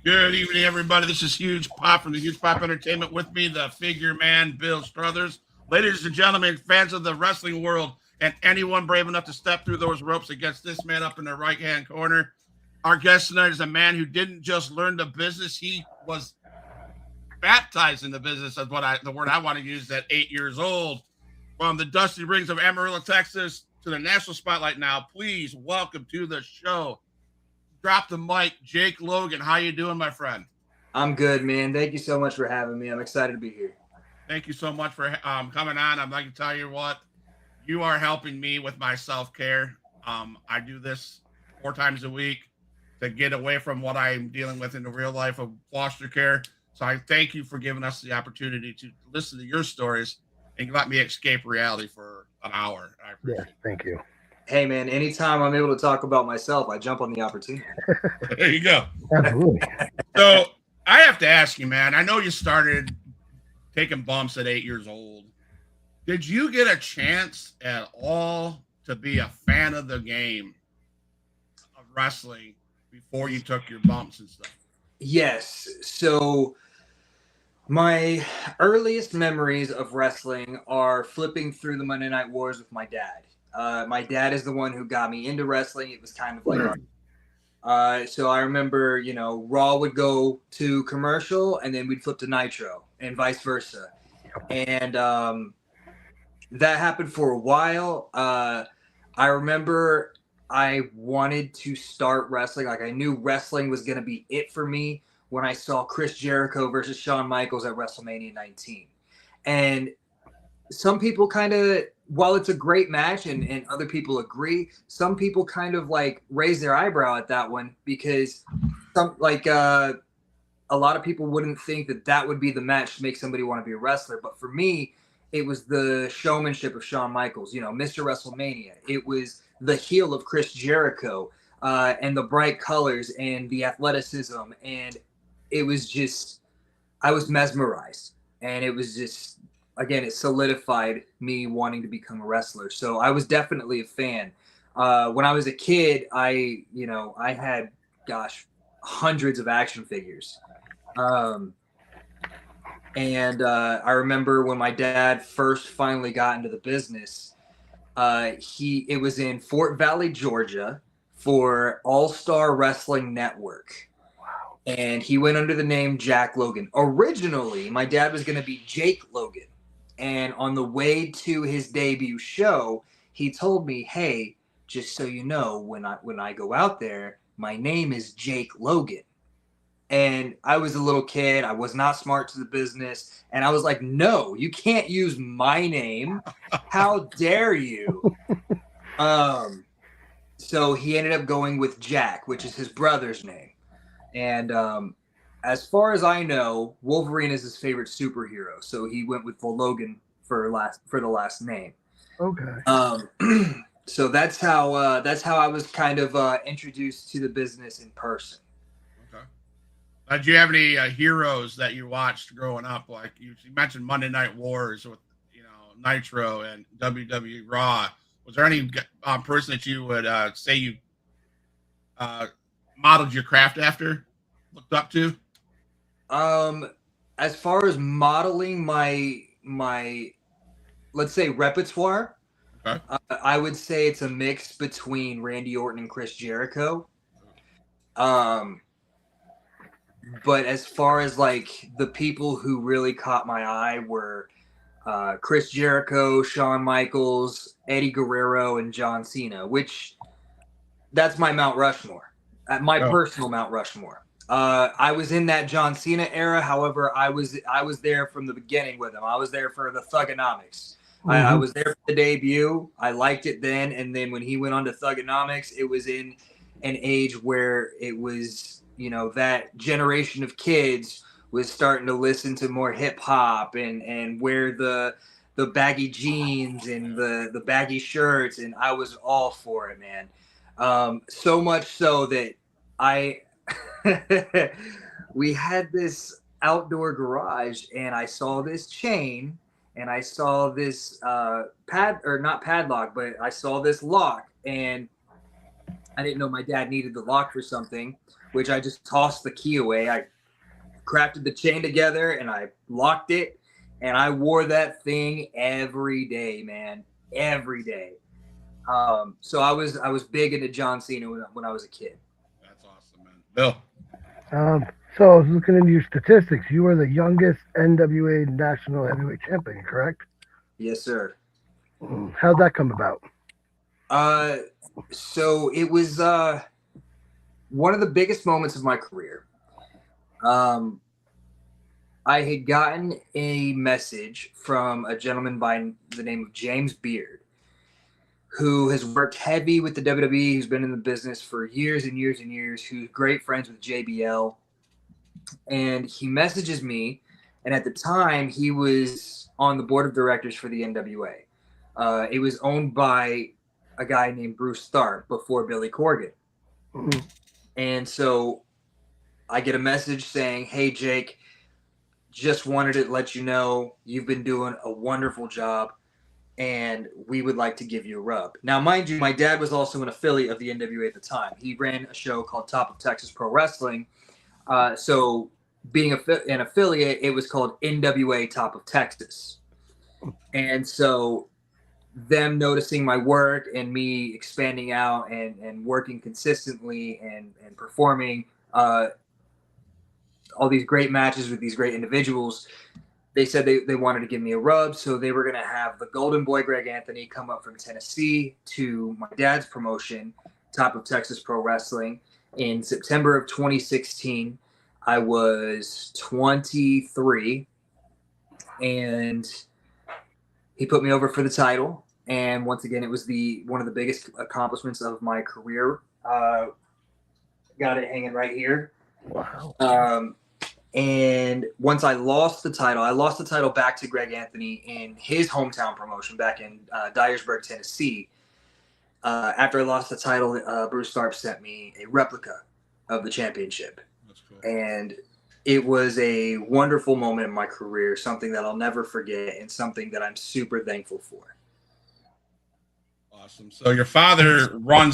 Good evening, everybody. This is Huge Pop from the Huge Pop Entertainment. With me, the figure man, Bill Struthers. Ladies and gentlemen, fans of the wrestling world, and anyone brave enough to step through those ropes against this man up in the right-hand corner. Our guest tonight is a man who didn't just learn the business; he was baptized in the business. Is the word I want to use. At 8 years old, from the dusty rings of Amarillo, Texas, to the national spotlight now. Please welcome to the show. Drop the mic, Jake Logan. How you doing, my friend? I'm good, man. Thank you so much for having me. I'm excited to be here. Thank you so much for coming on. I'd like to tell you what, you are helping me with my self-care. I do this 4 times a week to get away from what I'm dealing with in the real life of foster care. So I thank you for giving us the opportunity to listen to your stories and let me escape reality for an hour. I appreciate it. Thank you. Hey, man, anytime I'm able to talk about myself, I jump on the opportunity. There you go. Absolutely. So I have to ask you, man, I know you started taking bumps at 8 years old. Did you get a chance at all to be a fan of the game of wrestling before you took your bumps and stuff? Yes. So my earliest memories of wrestling are flipping through the Monday Night Wars with my dad. My dad is the one who got me into wrestling. It was kind of like, so I remember, Raw would go to commercial and then we'd flip to Nitro and vice versa. And that happened for a while. I remember I wanted to start wrestling. Like I knew wrestling was going to be it for me when I saw Chris Jericho versus Shawn Michaels at WrestleMania 19. And some people kind of, while it's a great match and other people agree, some people kind of like raise their eyebrow at that one because a lot of people wouldn't think that would be the match to make somebody want to be a wrestler. But for me, it was the showmanship of Shawn Michaels, Mr. WrestleMania. It was the heel of Chris Jericho and the bright colors and the athleticism. And it was just, I was mesmerized. And it was just, again, it solidified me wanting to become a wrestler. So I was definitely a fan. When I was a kid, I had, hundreds of action figures. And I remember when my dad first finally got into the business, it was in Fort Valley, Georgia for All-Star Wrestling Network. Wow. And he went under the name Jack Logan. Originally, my dad was going to be Jake Logan. And on the way to his debut show, he told me, hey, just so you know, when I go out there, my name is Jake Logan. And I was a little kid. I was not smart to the business. And I was like, no, you can't use my name. How dare you? So he ended up going with Jack, which is his brother's name. And as far as I know, Wolverine is his favorite superhero. So he went with Logan for the last name. Okay. So that's how I was kind of introduced to the business in person. Did you have any heroes that you watched growing up? Like you mentioned Monday Night Wars with Nitro and WWE Raw. Was there any person that you would say you modeled your craft after, looked up to? As far as modeling my let's say repertoire, okay. I would say it's a mix between Randy Orton and Chris Jericho. But as far as like the people who really caught my eye were Chris Jericho, Shawn Michaels, Eddie Guerrero, and John Cena, which that's my Mount Rushmore, my personal Mount Rushmore. I was in that John Cena era. However, I was there from the beginning with him. I was there for the Thugonomics. Mm-hmm. I was there for the debut. I liked it then. And then when he went on to Thugonomics, it was in an age where it was, that generation of kids was starting to listen to more hip hop and wear the baggy jeans and the baggy shirts. And I was all for it, man. So much so that we had this outdoor garage and I saw this chain and I saw this not padlock, but I saw this lock and I didn't know my dad needed the lock for something. which I just tossed the key away. I crafted the chain together and I locked it, and I wore that thing every day, man, every day. So I was big into John Cena when I was a kid. That's awesome, man. Bill. So I was looking into your statistics. You were the youngest NWA National Heavyweight Champion, correct? Yes, sir. How'd that come about? So it was one of the biggest moments of my career. I had gotten a message from a gentleman by the name of James Beard, who has worked heavy with the WWE, who's been in the business for years and years and years, who's great friends with JBL. And he messages me, and at the time, he was on the board of directors for the NWA. It was owned by a guy named Bruce Tharp before Billy Corgan. Mhm. And so I get a message saying, "Hey, Jake, just wanted to let you know you've been doing a wonderful job, and we would like to give you a rub." Now, mind you, my dad was also an affiliate of the NWA at the time. He ran a show called Top of Texas Pro Wrestling. So being an affiliate, it was called NWA Top of Texas. And so them noticing my work and me expanding out and working consistently and performing all these great matches with these great individuals, they said they wanted to give me a rub. So they were going to have the Golden Boy Greg Anthony come up from Tennessee to my dad's promotion, Top of Texas Pro Wrestling. In September of 2016, I was 23, and he put me over for the title. And once again, it was one of the biggest accomplishments of my career. Got it hanging right here. Wow. And once I lost the title back to Greg Anthony in his hometown promotion back in Dyersburg, Tennessee. After I lost the title, Bruce Tharp sent me a replica of the championship. That's cool. And it was a wonderful moment in my career, something that I'll never forget and something that I'm super thankful for. Awesome. So your father ran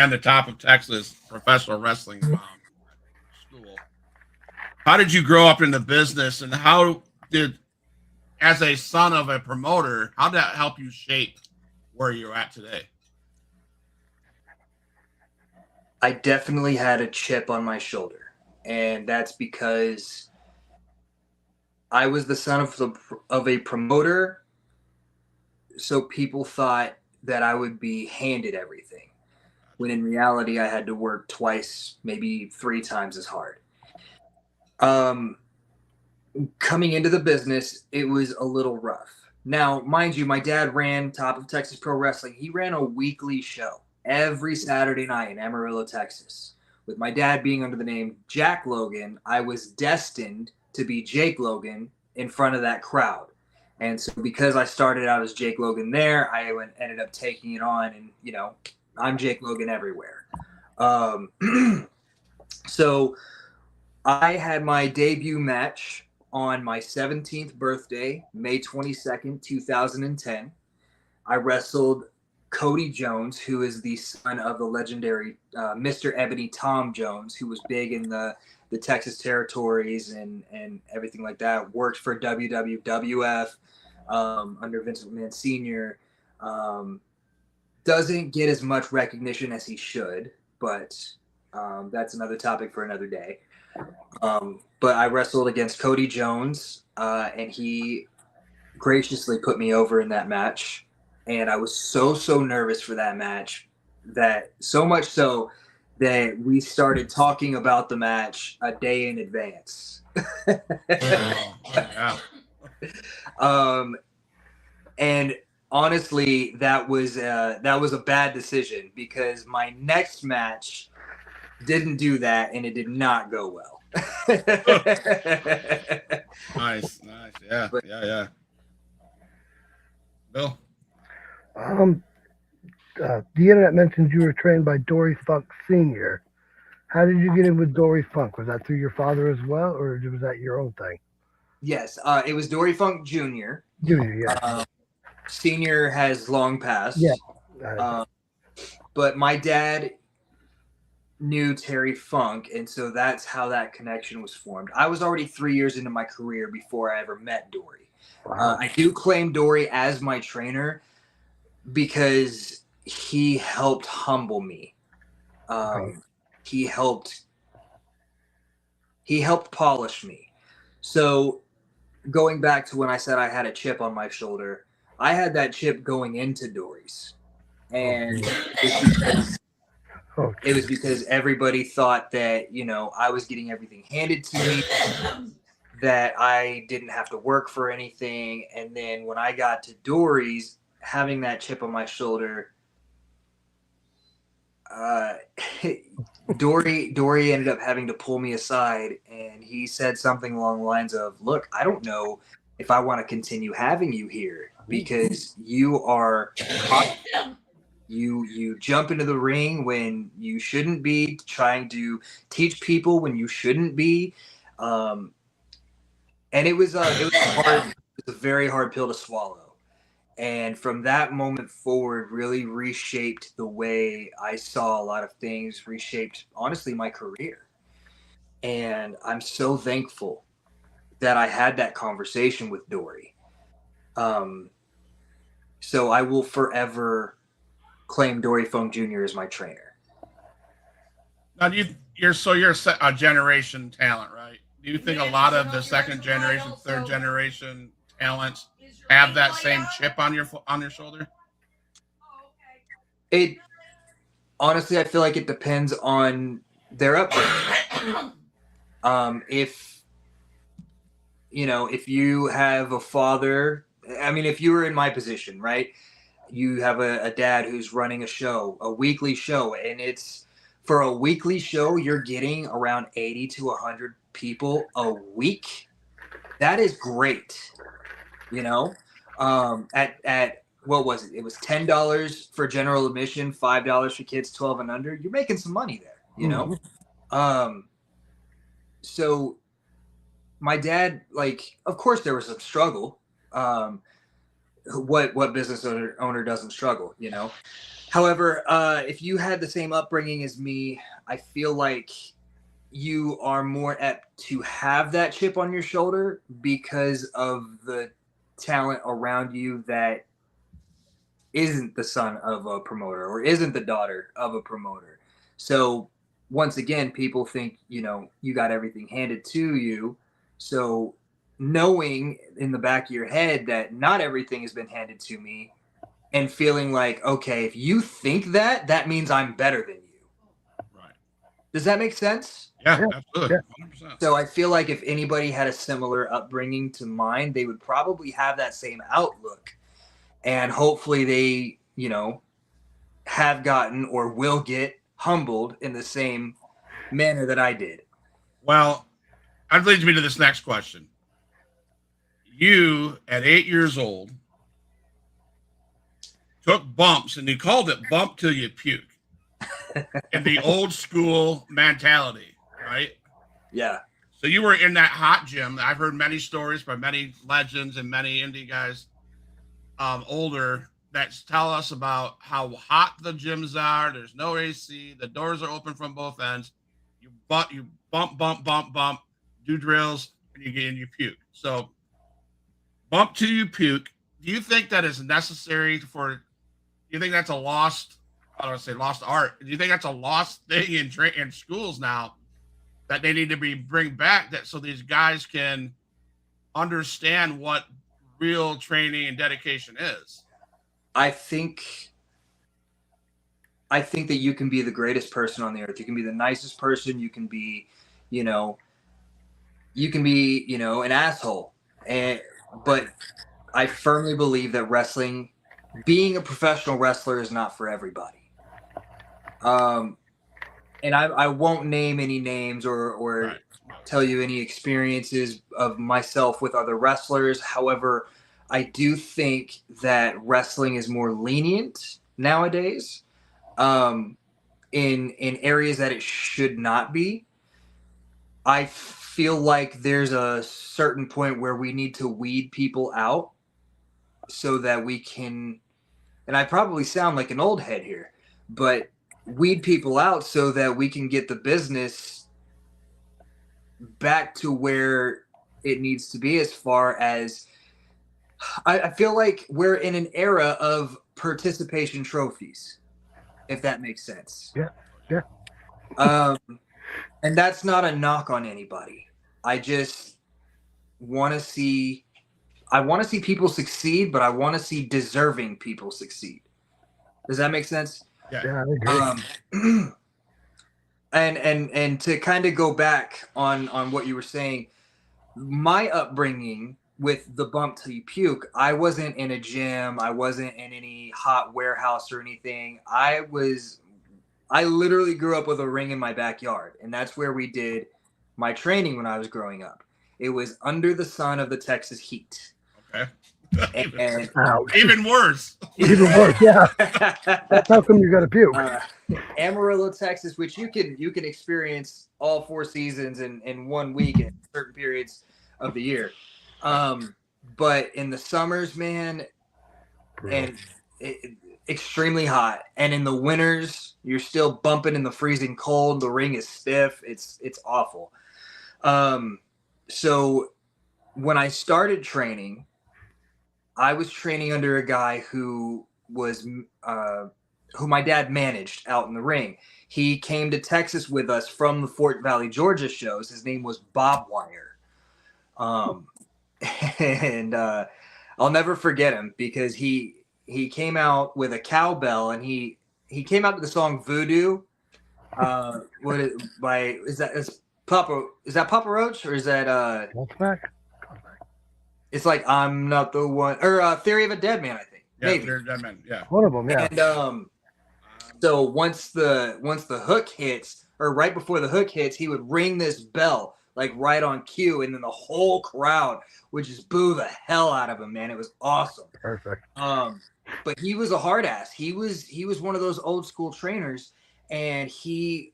the Top of Texas professional wrestling school. How did you grow up in the business, and how did, as a son of a promoter, how did that help you shape where you're at today? I definitely had a chip on my shoulder, and that's because I was the son of a promoter, so people thought that I would be handed everything, when in reality I had to work twice, maybe 3 times as hard. Coming into the business, it was a little rough. Now, mind you, my dad ran Top of Texas Pro Wrestling. He ran a weekly show every Saturday night in Amarillo, Texas. With my dad being under the name Jack Logan, I was destined to be Jake Logan in front of that crowd. And so because I started out as Jake Logan there, I ended up taking it on, and, I'm Jake Logan everywhere. So I had my debut match on my 17th birthday, May 22nd, 2010. I wrestled Cody Jones, who is the son of the legendary Mr. Ebony Tom Jones, who was big in the Texas territories and everything like that. Worked for WWF under Vince McMahon Sr. Doesn't get as much recognition as he should, but that's another topic for another day. But I wrestled against Cody Jones, and he graciously put me over in that match. And I was so nervous for that match, that so much so that we started talking about the match a day in advance. Yeah. And honestly, that was a bad decision, because my next match didn't do that, and it did not go well. Nice. Yeah. Bill. The internet mentions you were trained by Dory Funk Sr. How did you get in with Dory Funk? Was that through your father as well, or was that your own thing? Yes, it was Dory Funk Jr. Junior, yeah. Senior has long passed. Yeah. But my dad knew Terry Funk, and so that's how that connection was formed. I was already 3 years into my career before I ever met Dory. Wow. I do claim Dory as my trainer because he helped humble me. Okay. He helped polish me. So going back to when I said I had a chip on my shoulder, I had that chip going into Dory's, and Oh, it was because everybody thought that I was getting everything handed to me, that I didn't have to work for anything. And then when I got to Dory's, having that chip on my shoulder, Dory ended up having to pull me aside, and he said something along the lines of, "Look, I don't know if I want to continue having you here because you are you jump into the ring when you shouldn't be, trying to teach people when you shouldn't be." And it was hard. It was a very hard pill to swallow. And from that moment forward, really reshaped the way I saw a lot of things, reshaped, honestly, my career. And I'm so thankful that I had that conversation with Dory. So I will forever claim Dory Funk Jr. as my trainer. Now, you're a generation talent, right? Do you think a lot of the second generation, third generation talents have that same chip on your shoulder? It honestly, I feel like it depends on their upbringing. If you have a father, I mean, if you were in my position, right? You have a dad who's running a show, a weekly show, and it's for a weekly show, you're getting around 80 to 100 people a week. That is great. At what was it? It was $10 for general admission, $5 for kids 12 and under. You're making some money there, So my dad, of course there was some struggle. What business owner doesn't struggle, However, if you had the same upbringing as me, I feel like you are more apt to have that chip on your shoulder because of the talent around you that isn't the son of a promoter or isn't the daughter of a promoter. So once again, people think, you got everything handed to you. So knowing in the back of your head that not everything has been handed to me, and feeling like, okay, if you think that means I'm better than you. Right. Does that make sense? Yeah, absolutely. Yeah. 100%. So I feel like if anybody had a similar upbringing to mine, they would probably have that same outlook. And hopefully they, have gotten or will get humbled in the same manner that I did. Well, that leads me to this next question. You, at 8 years old, took bumps, and you called it bump till you puke. In the old school mentality, right? Yeah. So you were in that hot gym. I've heard many stories by many legends and many indie guys, older, that tell us about how hot the gyms are. There's no AC. The doors are open from both ends. You bump, do drills, and you puke. So bump till you puke. Do you think that is necessary for? Do you think that's a lost? I don't want to say lost art. Do you think that's a lost thing in schools now that they need to bring back, that so these guys can understand what real training and dedication is? I think that you can be the greatest person on the earth. You can be the nicest person. You can be, an asshole. But I firmly believe that wrestling, being a professional wrestler, is not for everybody. And I won't name any names or Right. tell you any experiences of myself with other wrestlers. However, I do think that wrestling is more lenient nowadays, in areas that it should not be. I feel like there's a certain point where we need to weed people out so that we can, and I probably sound like an old head here, but weed people out so that we can get the business back to where it needs to be. As far as I feel like we're in an era of participation trophies, if that makes sense. Yeah. And that's not a knock on anybody. I just want to see people succeed, but I want to see deserving people succeed. Does that make sense? Yeah, I agree. And to kind of go back on what you were saying, my upbringing with the bump till you puke, I wasn't in a gym, I wasn't in any hot warehouse or anything. I literally grew up with a ring in my backyard, and that's where we did my training when I was growing up. It was under the sun of the Texas heat. Okay. And Even worse. Even worse, yeah. That's how come you got to puke. Amarillo, Texas, which you can experience all 4 seasons in 1 week in certain periods of the year. But in the summers, man, and extremely hot, and in the winters, you're still bumping in the freezing cold. The ring is stiff. It's awful. So when I started training, I was training under a guy who my dad managed out in the ring. He came to Texas with us from the Fort Valley, Georgia shows. His name was Bob Wire. And I'll never forget him because he came out with a cowbell, and he came out with the song Voodoo. Is that Papa Roach, or is that Wolfpack? it's like I'm Not the One, or Theory of a Dead Man, I think. Yeah, Maybe. Dead Man, yeah. One of them, yeah. And so once the hook hits, or right before the hook hits, he would ring this bell like right on cue, and then the whole crowd would just boo the hell out of him, man. It was awesome. Perfect. But he was a hard ass. He was one of those old school trainers, and he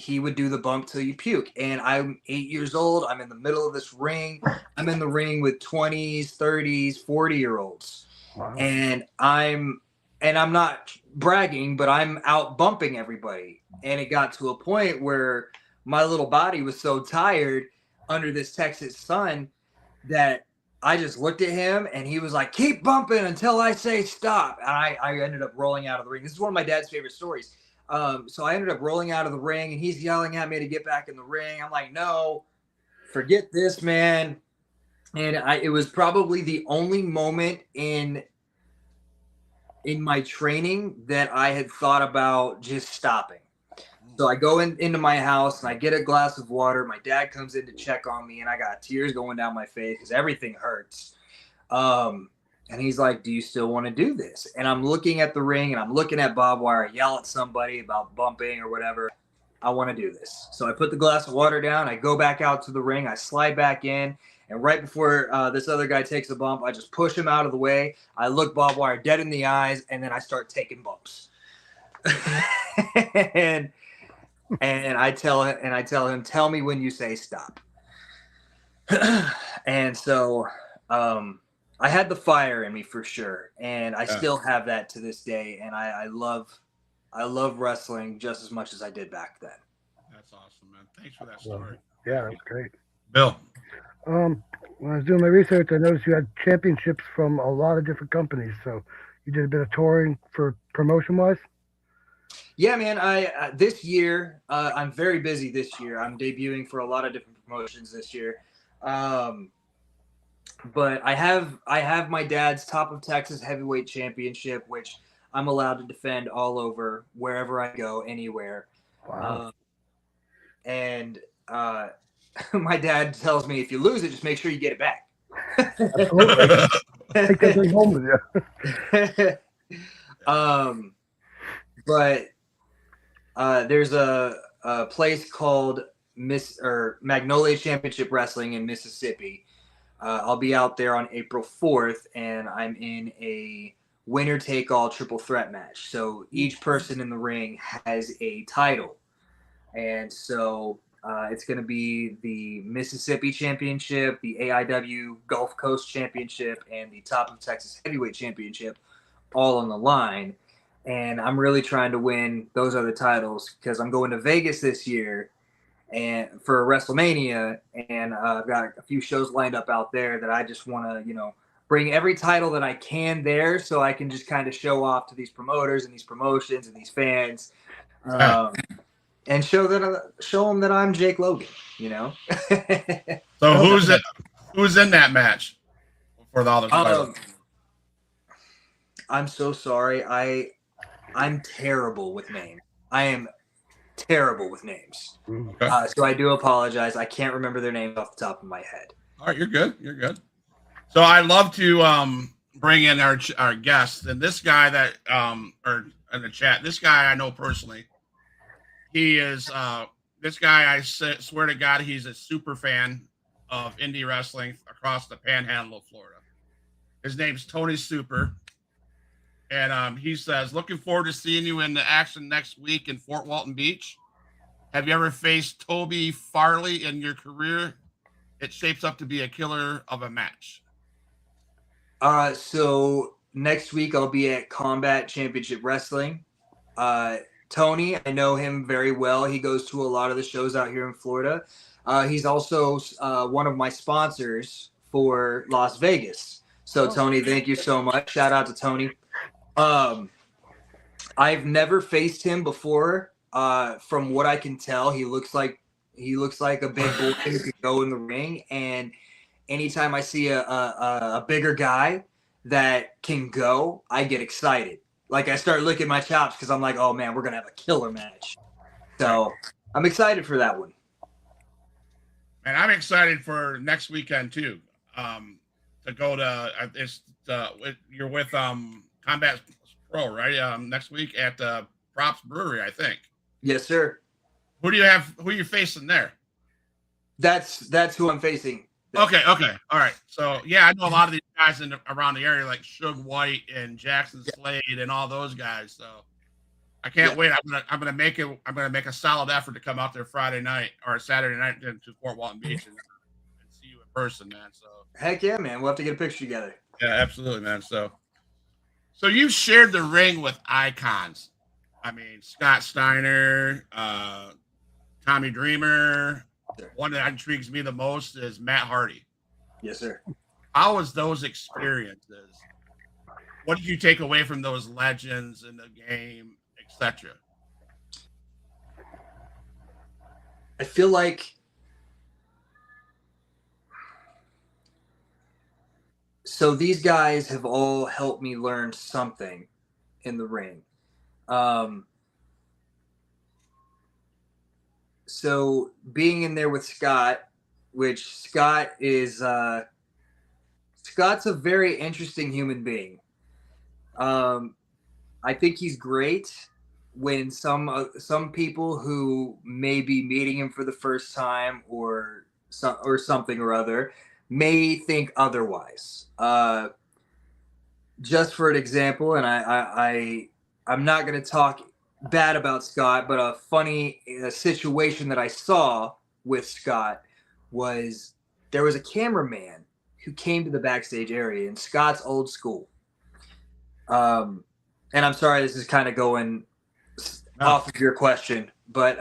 would do the bump till you puke. And I'm 8 years old. I'm in the middle of this ring. I'm in the ring with 20s, 30s, 40-year-olds. Wow. And I'm not bragging, but I'm out bumping everybody. And it got to a point where my little body was so tired under this Texas sun that I just looked at him, and he was like, "Keep bumping until I say stop." And I ended up rolling out of the ring. This is one of my dad's favorite stories. So I ended up rolling out of the ring, and he's yelling at me to get back in the ring. I'm like, "No, forget this, man." And it was probably the only moment in my training that I had thought about just stopping. So I go into my house, and I get a glass of water. My dad comes in to check on me, and I got tears going down my face because everything hurts. And he's like, "Do you still want to do this?" And I'm looking at the ring, and I'm looking at Bob Wire yell at somebody about bumping or whatever. I want to do this. So I put the glass of water down. I go back out to the ring. I slide back in. And right before this other guy takes a bump, I just push him out of the way. I look Bob Wire dead in the eyes, and then I start taking bumps. and I tell him, "Tell me when you say stop." And so I had the fire in me for sure, and I still have that to this day. And I love wrestling just as much as I did back then. That's awesome, man. Thanks for that story. Yeah, that's great. Bill. When I was doing my research, I noticed you had championships from a lot of different companies. So you did a bit of touring for promotion-wise? Yeah, man. I this year, I'm very busy this year. I'm debuting for a lot of different promotions this year. But I have my dad's Top of Texas Heavyweight Championship, which I'm allowed to defend all over, wherever I go, anywhere. Wow. And my dad tells me, if you lose it, just make sure you get it back. Absolutely. Take that thing home with you. But there's a place called Magnolia Championship Wrestling in Mississippi. I'll be out there on April 4th, and I'm in a winner-take-all triple threat match. So each person in the ring has a title. And so it's going to be the Mississippi Championship, the AIW Gulf Coast Championship, and the Top of Texas Heavyweight Championship all on the line. and I'm really trying to win those other titles because I'm going to Vegas this year and for WrestleMania, and I've got a few shows lined up out there that I just want to, bring every title that I can there, so I can just kind of show off to these promoters and these promotions and these fans, and show them that I'm Jake Logan. So who's in that match for the other titles? I'm so sorry. I'm terrible with names. I am terrible with names. Okay. So I do apologize. I can't remember their names off the top of my head. All right, you're good. You're good. So I love to bring in our guests, and this guy that or in the chat, this guy I know personally. He is this guy. I swear to God, he's a super fan of indie wrestling across the Panhandle of Florida. His name's Tony Super. And he says, looking forward to seeing you in the action next week in Fort Walton Beach. Have you ever faced Toby Farley in your career? It shapes up to be a killer of a match. So next week I'll be at Combat Championship Wrestling. Tony, I know him very well. He goes to a lot of the shows out here in Florida. He's also one of my sponsors for Las Vegas. So Tony, thank you so much. Shout out to Tony. I've never faced him before. From what I can tell, he looks like a big boy who could go in the ring. And anytime I see a bigger guy that can go, I get excited. Like I start licking my chops because I'm like, oh man, we're gonna have a killer match. So I'm excited for that one. And I'm excited for next weekend too. To go to you're with Combat Pro, right? Next week at Props Brewery, I think. Yes, sir. Who are you facing there? That's who I'm facing. Okay. All right. So yeah, I know a lot of these guys around the area, like Suge White and Jackson Slade and all those guys. So I can't wait. I'm gonna make a solid effort to come out there Friday night or Saturday night to Fort Walton Beach and see you in person, man. So heck yeah, man. We'll have to get a picture together. Yeah, absolutely, man. So you've shared the ring with icons. I mean, Scott Steiner, Tommy Dreamer. Sure. One that intrigues me the most is Matt Hardy. Yes, sir. How was those experiences? What did you take away from those legends in the game, etc.? I feel like these guys have all helped me learn something in the ring. So being in there with Scott, which Scott is Scott's a very interesting human being. I think he's great when some people who may be meeting him for the first time or something or other may think otherwise. Just for an example, and I'm not going to talk bad about Scott, but a funny situation that I saw with Scott was there was a cameraman who came to the backstage area, and Scott's old school. And I'm sorry, this is kind of going off of your question, but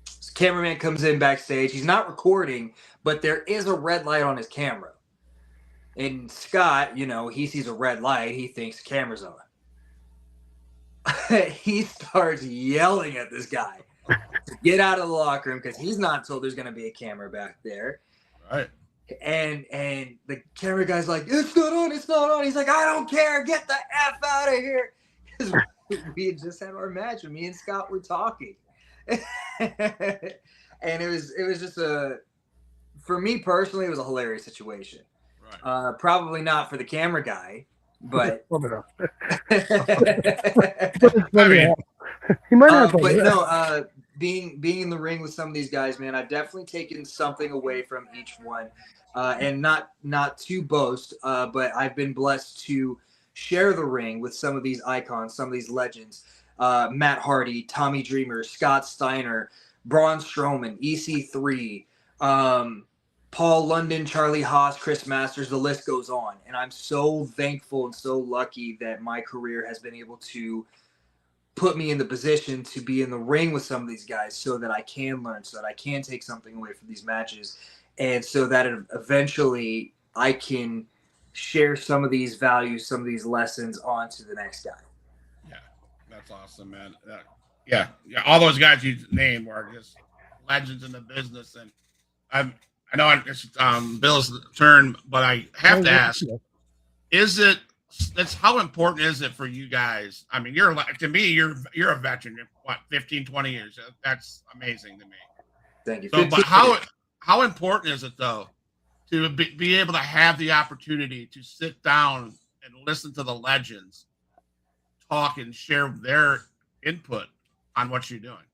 this cameraman comes in backstage. He's not recording, but there is a red light on his camera. And Scott, he sees a red light. He thinks the camera's on. He starts yelling at this guy to get out of the locker room because he's not told there's going to be a camera back there. Right. And the camera guy's like, it's not on. He's like, I don't care. Get the F out of here. Because we had just had our match and me and Scott were talking. And it was just for me personally, it was a hilarious situation. Right. Probably not for the camera guy, but he might have. But no, being in the ring with some of these guys, man, I've definitely taken something away from each one, and not to boast, but I've been blessed to share the ring with some of these icons, some of these legends, Matt Hardy, Tommy Dreamer, Scott Steiner, Braun Strowman, EC3, Paul London, Charlie Haas, Chris Masters, the list goes on. And I'm so thankful and so lucky that my career has been able to put me in the position to be in the ring with some of these guys so that I can learn, so that I can take something away from these matches, and so that eventually I can share some of these values, some of these lessons on to the next guy. Yeah, that's awesome, man. Yeah, all those guys you named were just legends in the business, and I know it's Bill's turn, but I have to ask: how important is it for you guys? I mean, you're a veteran. You're, what, 15, 20 years? That's amazing to me. Thank you. So, but how important is it though to be able to have the opportunity to sit down and listen to the legends talk and share their input on what you're doing?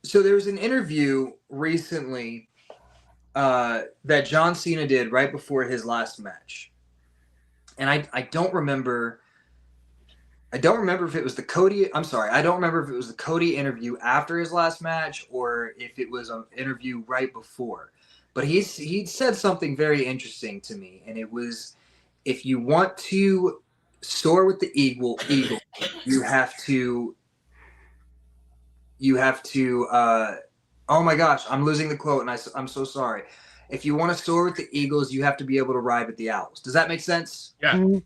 So there was an interview recently that John Cena did right before his last match. And I don't remember if it was the Cody. I'm sorry. I don't remember if it was the Cody interview after his last match or if it was an interview right before. But he said something very interesting to me, and it was, if you want to soar with the eagle, you have to. Oh my gosh, I'm losing the quote, and I'm so sorry. If you want to soar with the eagles, you have to be able to ride with the owls. Does that make sense? Yeah.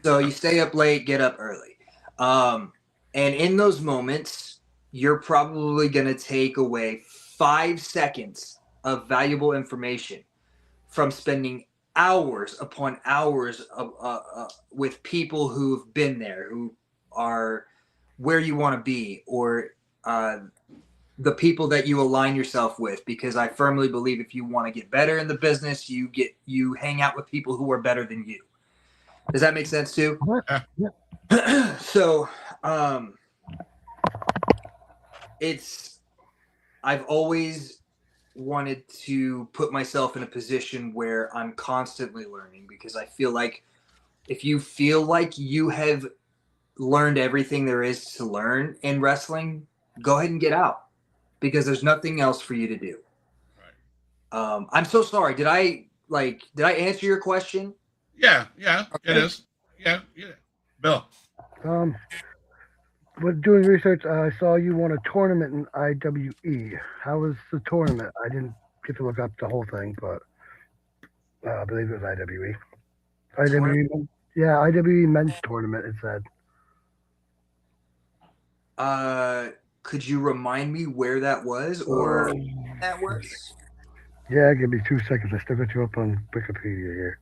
So you stay up late, get up early. And in those moments, you're probably going to take away 5 seconds of valuable information from spending hours upon hours with people who've been there, who are where you want to be, or the people that you align yourself with, because I firmly believe if you want to get better in the business, you hang out with people who are better than you. Does that make sense too? Yeah. So, I've always wanted to put myself in a position where I'm constantly learning, because I feel like if you feel like you have learned everything there is to learn in wrestling, go ahead and get out, because there's nothing else for you to do. Right. I'm so sorry. Did I answer your question? Yeah, okay. It is. Yeah. Bill. With doing research, I saw you won a tournament in IWE. How was the tournament? I didn't get to look up the whole thing, but I believe it was IWE. IWE men's tournament, it said. Could you remind me where that was, or that was? Yeah, give me 2 seconds. I still got you up on Wikipedia here.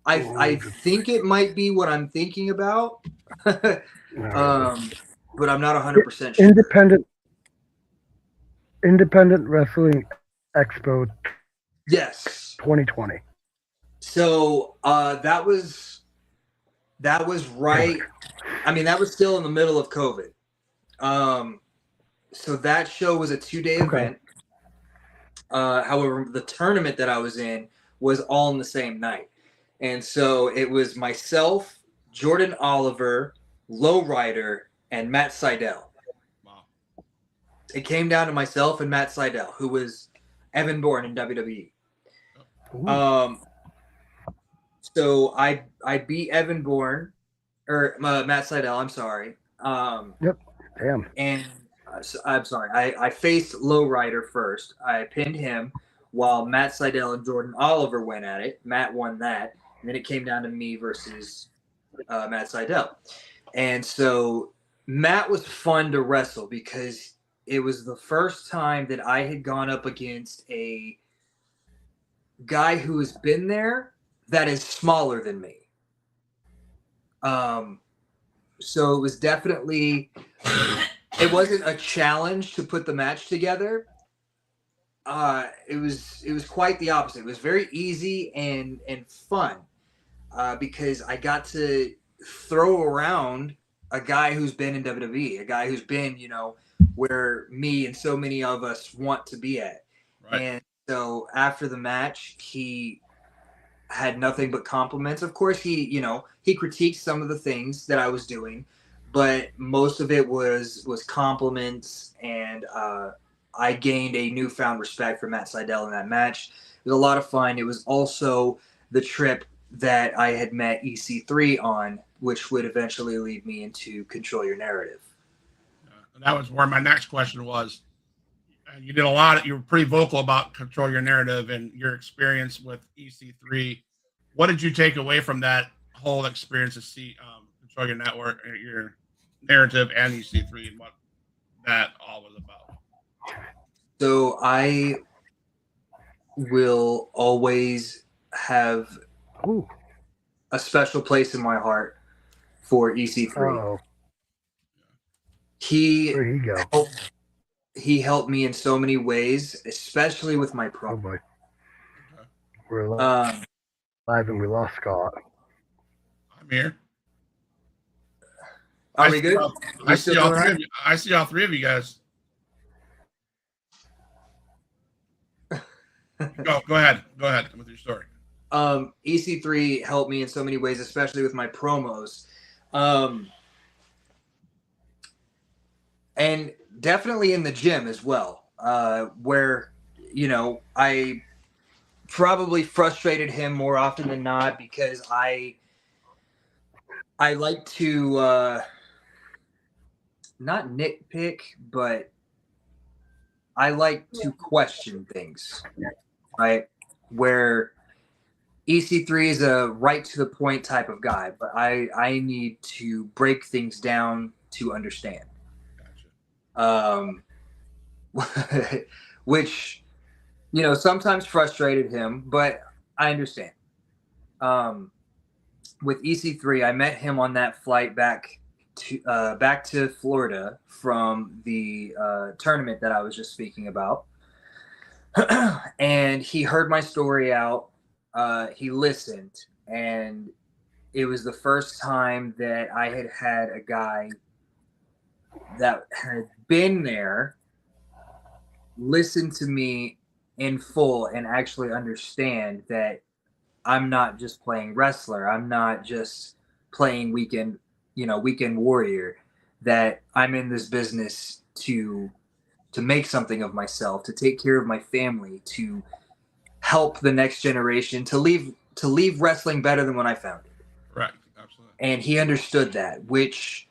I think it might be what I'm thinking about, but I'm not 100% sure. Independent Wrestling Expo. Yes. 2020. So that was right. I mean, that was still in the middle of COVID. So that show was a 2-day event. However, the tournament that I was in was all in the same night. And so it was myself, Jordan Oliver, Lowrider, and Matt Sydal. Wow. It came down to myself and Matt Sydal, who was Evan Bourne in WWE. Ooh. So I beat Evan Bourne, or Matt Sydal, I'm sorry. Yep. Damn. And I'm sorry. I faced Lowrider first. I pinned him while Matt Sydal and Jordan Oliver went at it. Matt won that. And then it came down to me versus Matt Sydal. And so Matt was fun to wrestle because it was the first time that I had gone up against a guy who has been there that is smaller than me. So it was definitely, it wasn't a challenge to put the match together. It was quite the opposite. It was very easy and fun because I got to throw around a guy who's been in WWE, a guy who's been, where me and so many of us want to be at. Right. And so after the match, he had nothing but compliments. Of course, he critiqued some of the things that I was doing, but most of it was compliments and I gained a newfound respect for Matt Sydal in that match. It was a lot of fun. It was also the trip that I had met EC3 on, which would eventually lead me into Control Your Narrative. And that was where my next question was. You did a lot. You were pretty vocal about Control Your Narrative and your experience with EC3. What did you take away from that whole experience to see Control Your Network, your narrative, and EC3, and what that all was about? So I will always have a special place in my heart for EC3. Oh, He there you go. helped me in so many ways, especially with my Oh promo. boy, we're live and we lost Scott. I'm here. Are we good? I see all three of you. I see all three of you guys. Go ahead. Go ahead with your story. EC3 helped me in so many ways, especially with my promos. And definitely in the gym as well, where, you know, I probably frustrated him more often than not because I like to not nitpick, but I like to question things, right? Where EC3 is a right to the point type of guy, but I need to break things down to understand. Which, you know, sometimes frustrated him, but I understand. With EC3, I met him on that flight back to Florida from the tournament that I was just speaking about. And he heard my story out. He listened, and it was the first time that I had a guy that had been there listen to me in full and actually understand that I'm not just playing wrestler. I'm not just playing weekend warrior, that I'm in this business to make something of myself, to take care of my family, to help the next generation, to leave wrestling better than when I found it. Right, absolutely. And he understood that, which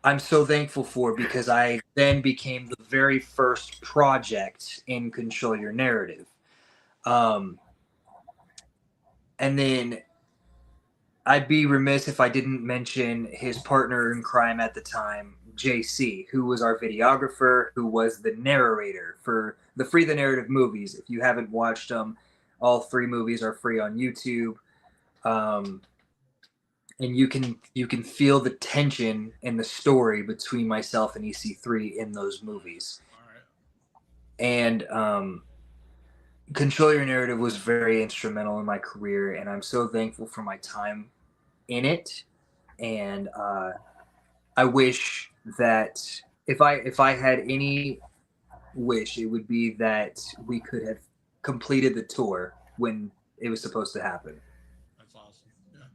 I'm so thankful for, because I then became the very first project in Control Your Narrative. And then I'd be remiss if I didn't mention his partner in crime at the time, JC, who was our videographer, who was the narrator for the Free the Narrative movies. If you haven't watched them, all 3 movies are free on YouTube. And you can feel the tension in the story between myself and EC3 in those movies. All right. And Control Your Narrative was very instrumental in my career, and I'm so thankful for my time in it. And I wish that if I had any wish, it would be that we could have completed the tour when it was supposed to happen. That's awesome. Yeah.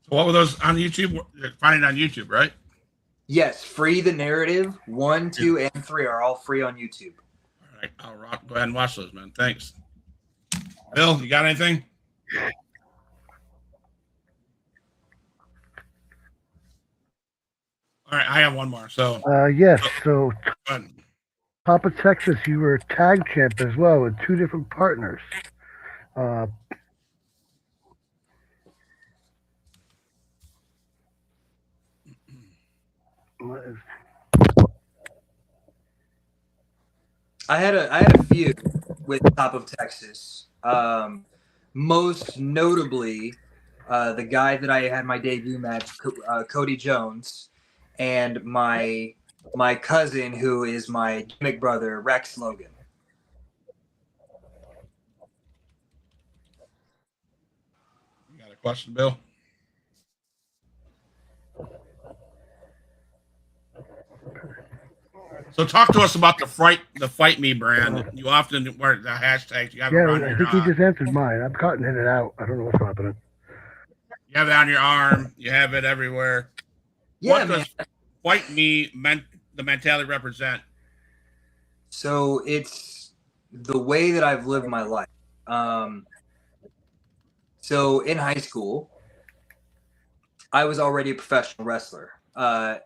So what were those on YouTube? You're finding it on YouTube, right? Yes, Free the Narrative 1, 2, and 3 are all free on YouTube. All right, go ahead and watch those, man. Thanks. Bill, you got anything? All right, I have one more. So Yes, so go ahead. Top of Texas, you were tag champ as well with 2 different partners. I had a feud with Top of Texas. Most notably, the guy that I had my debut match, Cody Jones, and my cousin, who is my gimmick brother, Rex Logan. You got a question, Bill? So talk to us about the Fight Me brand. You often wear the hashtags. You have it on Yeah, I your think he just answered mine. I'm cutting in and out. I don't know what's happening. You have it on your arm. You have it everywhere. Yeah, what does Fight Me the mentality represent? So it's the way that I've lived my life. Um, so in high school, I was already a professional wrestler. I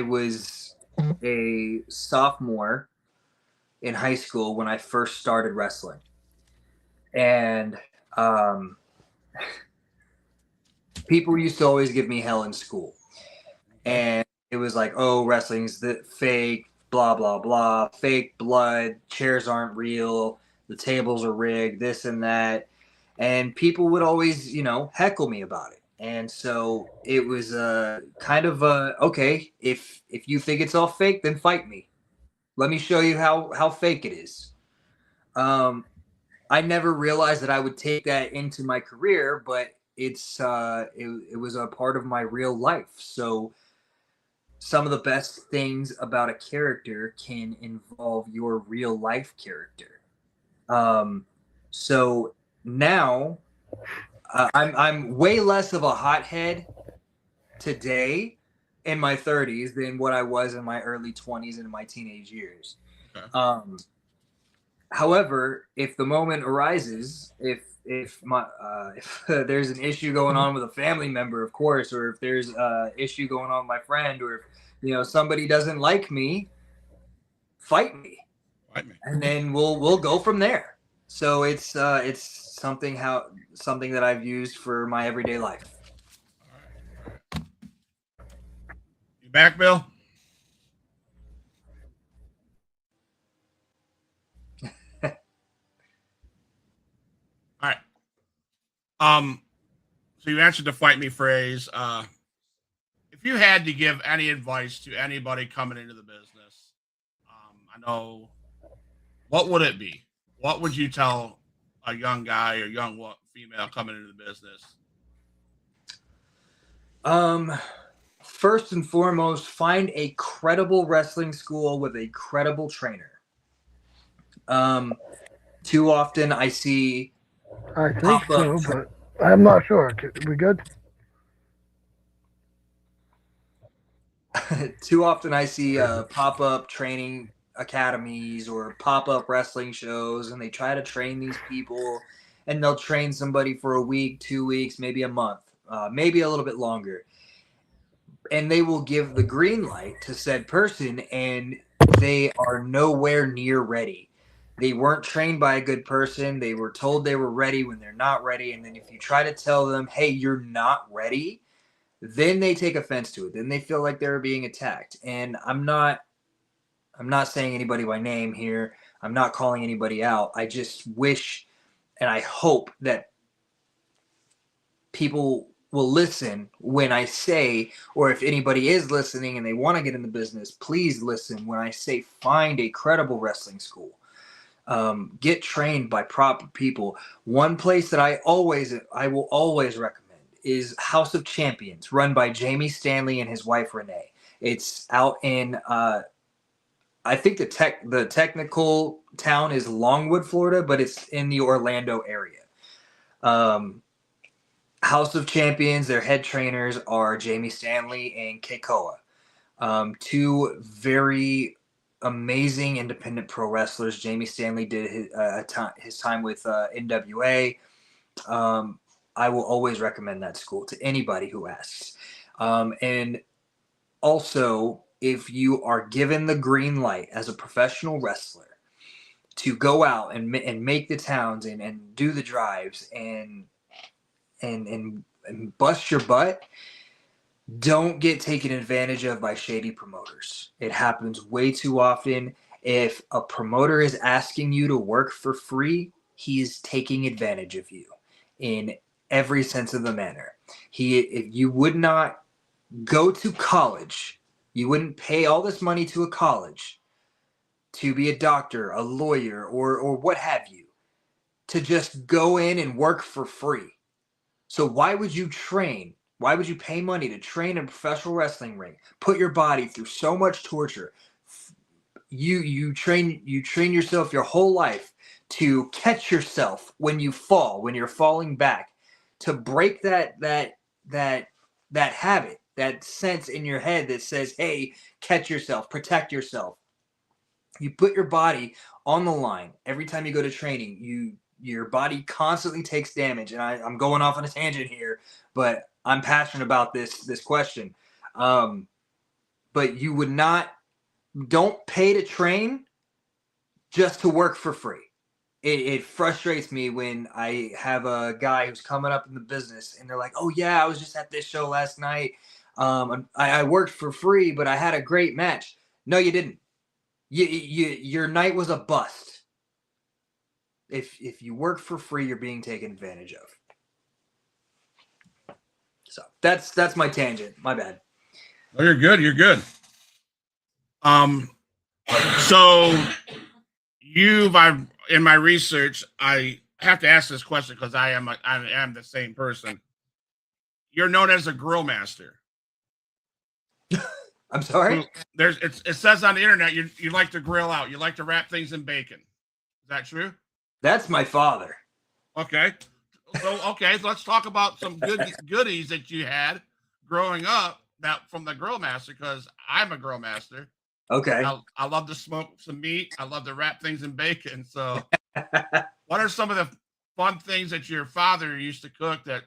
was a sophomore in high school when I first started wrestling. And um, people used to always give me hell in school. And it was like, oh, wrestling's the fake, blah, blah, blah, fake blood, chairs aren't real, the tables are rigged, this and that. And people would always, heckle me about it. And so it was kind of okay, if you think it's all fake, then fight me. Let me show you how fake it is. I never realized that I would take that into my career, but it was a part of my real life. So some of the best things about a character can involve your real life character. So now I'm way less of a hothead today in my 30s than what I was in my early 20s and my teenage years. Okay. However, if the moment arises, if there's an issue going on with a family member, of course, or if there's an issue going on with my friend, or if somebody doesn't like me, fight me, and then we'll go from there. So it's something that I've used for my everyday life. All right. You back, Bill? All right. So you answered the fight me phrase. If you had to give any advice to anybody coming into the business, I know, what would it be? What would you tell a young guy or young female coming into the business? First and foremost, find a credible wrestling school with a credible trainer. Too often I see. I think so, but I'm not sure. We good? Too often I see pop-up training academies or pop-up wrestling shows, and they try to train these people, and they'll train somebody for a week, 2 weeks, maybe a month, maybe a little bit longer. And they will give the green light to said person, and they are nowhere near ready. They weren't trained by a good person. They were told they were ready when they're not ready. And then if you try to tell them, hey, you're not ready, then they take offense to it. Then they feel like they're being attacked. And I'm not saying anybody by name here. I'm not calling anybody out. I just wish and I hope that people will listen when I say, or if anybody is listening and they want to get in the business, please listen when I say find a credible wrestling school. Get trained by proper people. One place that I will always recommend is House of Champions, run by Jamie Stanley and his wife Renee. It's out in I think the technical town is Longwood, Florida, but it's in the Orlando area. House of Champions, their head trainers are Jamie Stanley and Keikoa. Two very amazing independent pro wrestlers. Jamie Stanley did his time with NWA. I will always recommend that school to anybody who asks. And also, if you are given the green light as a professional wrestler to go out and make the towns and do the drives and bust your butt, don't get taken advantage of by shady promoters. It happens way too often. If a promoter is asking you to work for free, he is taking advantage of you in every sense of the manner. If you would not go to college, you wouldn't pay all this money to a college to be a doctor, a lawyer, or what have you, to just go in and work for free. So why would you train? Why would you pay money to train in a professional wrestling ring? Put your body through so much torture. You train yourself your whole life to catch yourself when you fall, when you're falling back, to break that habit, that sense in your head that says, "Hey, catch yourself, protect yourself." You put your body on the line every time you go to training. Your body constantly takes damage, and I'm going off on a tangent here, but I'm passionate about this question. But you would not don't pay to train just to work for free. It frustrates me when I have a guy who's coming up in the business and they're like, "Oh yeah, I was just at this show last night. I worked for free, but I had a great match." No, you didn't. Your night was a bust. If you work for free, you're being taken advantage of. So that's my tangent. My bad. Oh, you're good. You're good. So I've in my research, I have to ask this question because I am the same person. You're known as a grill master. I'm sorry. It says on the internet you like to grill out. You like to wrap things in bacon. Is that true? That's my father. Okay. So let's talk about some goodies that you had growing up that from the grill master, because I'm a grill master. Okay. I love to smoke some meat. I love to wrap things in bacon. So what are some of the fun things that your father used to cook that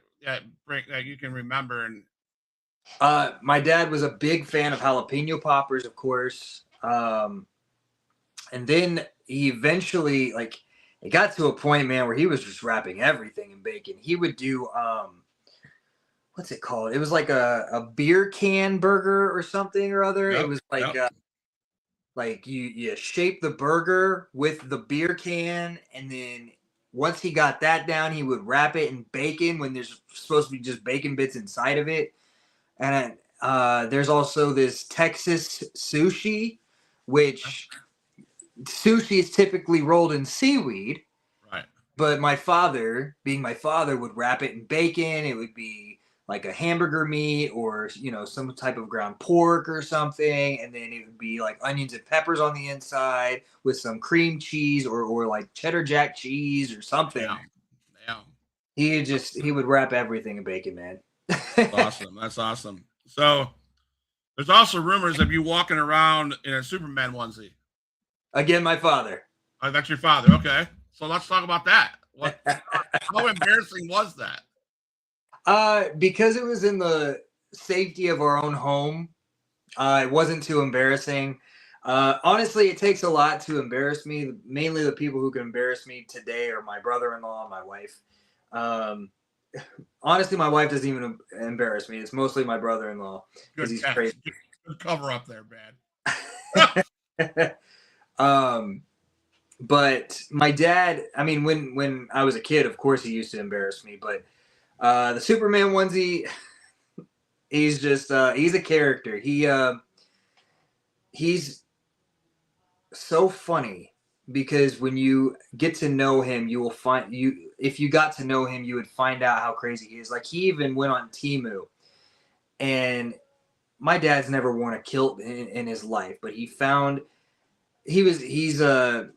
you can remember? And my dad was a big fan of jalapeno poppers, of course. And then he eventually, like, it got to a point, man, where he was just wrapping everything in bacon. He would do, what's it called? It was like a beer can burger or something or other. It was like you shape the burger with the beer can, and then once he got that down, he would wrap it in bacon when there's supposed to be just bacon bits inside of it. And there's also this Texas sushi, which sushi is typically rolled in seaweed. right. But my father, being my father, would wrap it in bacon. It would be like a hamburger meat or, some type of ground pork or something. And then it would be like onions and peppers on the inside with some cream cheese or like cheddar jack cheese or something. Yeah. He would wrap everything in bacon, man. That's awesome. That's awesome. So there's also rumors of you walking around in a Superman onesie. Again, my father. Oh, that's your father. Okay. So let's talk about that. How embarrassing was that? Because it was in the safety of our own home, it wasn't too embarrassing. Honestly, it takes a lot to embarrass me. Mainly the people who can embarrass me today are my brother-in-law and my wife. Honestly, my wife doesn't even embarrass me. It's mostly my brother-in-law because he's crazy. Good cover up there, man. But my dad, I mean, when I was a kid, of course he used to embarrass me, but the Superman onesie, he's just he's a character. He's so funny because when you get to know him, you will find if you got to know him, you would find out how crazy he is. Like, he even went on Temu, and my dad's never worn a kilt in his life, but he's a